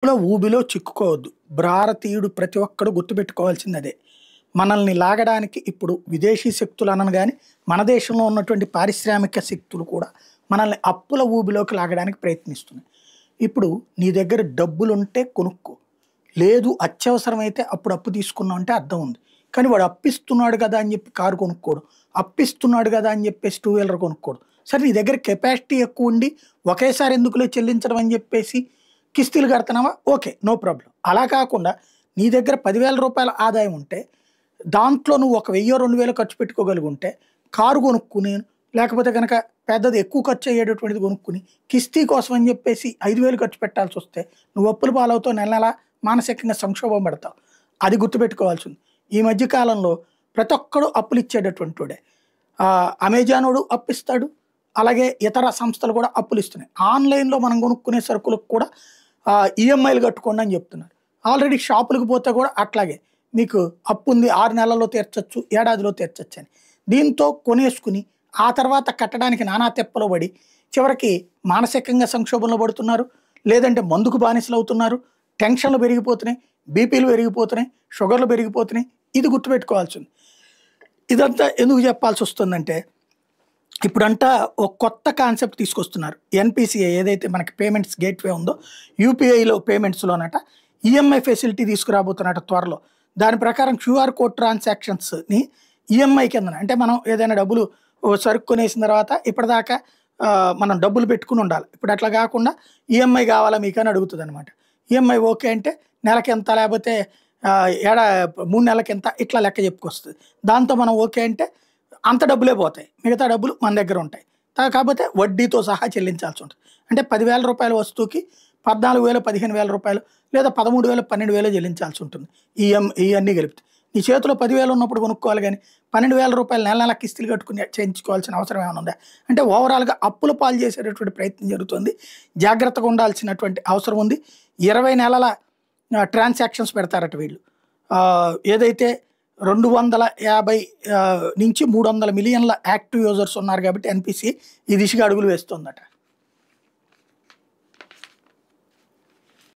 ఊబిలో చిక్కుకోవద్దు. భారతీయుడు ప్రతి ఒక్కడు గుర్తుపెట్టుకోవాల్సింది అదే. మనల్ని లాగడానికి ఇప్పుడు విదేశీ శక్తులు అనను గాని, మన దేశంలో ఉన్నటువంటి పారిశ్రామిక శక్తులు కూడా మనల్ని అప్పుల ఊబిలోకి లాగడానికి ప్రయత్నిస్తున్నాయి. ఇప్పుడు నీ దగ్గర డబ్బులుంటే కొనుక్కో. లేదు అత్యవసరమైతే అప్పుడు అప్పు తీసుకున్నావు అంటే అర్థం ఉంది. కానీ వాడు అప్పిస్తున్నాడు కదా అని చెప్పి కారు కొనుక్కోడు. అప్పిస్తున్నాడు కదా అని చెప్పేసి టూ వీలర్ కొనుక్కోడు. సరే నీ దగ్గర కెపాసిటీ ఎక్కువ ఉండి ఒకేసారి ఎందుకులే చెల్లించడం అని చెప్పేసి కిస్తీలు కడుతున్నావా? ఓకే. No problem. అలా కాకుండా నీ దగ్గర రూ. 10,000 ఆదాయం ఉంటే దాంట్లో నువ్వు ఒక 1000, 2000 ఖర్చు పెట్టుకోగలిగుంటే కారు కొనుక్కుని, లేకపోతే గనక పెద్దది ఎక్కువ ఖర్చు అయ్యేటటువంటిది కొనుక్కుని, కిస్తీ కోసం అని చెప్పేసి 5,000 ఖర్చు పెట్టాల్సొస్తే నువ్వు అప్పుల పాలవుతావు. నెల నెలా మానసికంగా సంక్షోభం పడతావు. అది గుర్తుపెట్టుకోవాల్సింది. ఈ మధ్య కాలంలో ప్రతి ఒక్కడు అప్పులు ఇచ్చేటటువంటి వాడే. అమెజానోడు అప్పిస్తాడు. అలాగే ఇతర సంస్థలు కూడా అప్పులు ఇస్తున్నాయి. ఆన్‌లైన్‌లో మనం కొనుక్కునే సరుకులకు కూడా ఈఎంఐలు కట్టుకోండి అని చెప్తున్నారు. ఆల్రెడీ షాపులకు పోతే కూడా అట్లాగే మీకు అప్పుంది 6 నెలల్లో తీర్చొచ్చు, ఏడాదిలో తీర్చొచ్చు అని. దీంతో కొనేసుకుని ఆ తర్వాత కట్టడానికి నానా తిప్పలు పడి చివరికి మానసికంగా సంక్షోభంలో పడుతున్నారు. లేదంటే మందుకు బానిసలు అవుతున్నారు. టెన్షన్లు పెరిగిపోతున్నాయి, బీపీలు పెరిగిపోతున్నాయి, షుగర్లు పెరిగిపోతున్నాయి. ఇది గుర్తుపెట్టుకోవాల్సింది. ఇదంతా ఎందుకు చెప్పాల్సి వస్తుందంటే ఇప్పుడంట ఒక కొత్త కాన్సెప్ట్ తీసుకొస్తున్నారు. ఎన్‌పీసీఐ ఏదైతే మనకి పేమెంట్స్ గేట్‌వే ఉందో యూపీఐలో పేమెంట్స్‌లోనట ఈఎంఐ ఫెసిలిటీ తీసుకురాబోతున్నట త్వరలో. దాని ప్రకారం క్యూఆర్ కోడ్ ట్రాన్సాక్షన్స్‌ని ఈఎంఐ కిందన అంటే మనం ఏదైనా డబ్బులు సరుకు కొనేసిన తర్వాత ఇప్పటిదాకా మనం డబ్బులు పెట్టుకుని ఉండాలి. ఇప్పుడు అట్లా కాకుండా ఈఎంఐ కావాలా మీకు అని అడుగుతుందనమాట. ఈఎంఐ ఓకే అంటే నెలకెంత, లేకపోతే 3 నెలలకెంత, ఇట్లా లెక్క చెప్పుకొస్తుంది. దాంతో మనం ఓకే అంటే అంత డబ్బులే పోతాయి. మిగతా డబ్బులు మన దగ్గర ఉంటాయి. కాకపోతే వడ్డీతో సహా చెల్లించాల్సి ఉంటుంది. అంటే రూ. 10,000 వస్తువుకి 14,000, 15,000 లేదా 13,000, 12,000 చెల్లించాల్సి ఉంటుంది. ఇవన్నీ కలిపితే నీ చేతిలో 10,000 ఉన్నప్పుడు కొనుక్కోవాలి కానీ రూ. 12,000 నెల నెల కిస్తీలు కట్టుకుని చేయించుకోవాల్సిన అవసరం ఏమైనా ఉందా? అంటే ఓవరాల్‌గా అప్పుల పాలు చేసేటటువంటి ప్రయత్నం జరుగుతుంది. జాగ్రత్తగా ఉండాల్సినటువంటి అవసరం ఉంది. 20 నెలల ట్రాన్సాక్షన్స్ పెడతారట వీళ్ళు. ఏదైతే 250 నుంచి 300 మిలియన్ల యాక్టివ్ యూజర్స్ ఉన్నారు కాబట్టి ఎన్‌పీసీ ఈ దిశగా అడుగులు వేస్తోందట.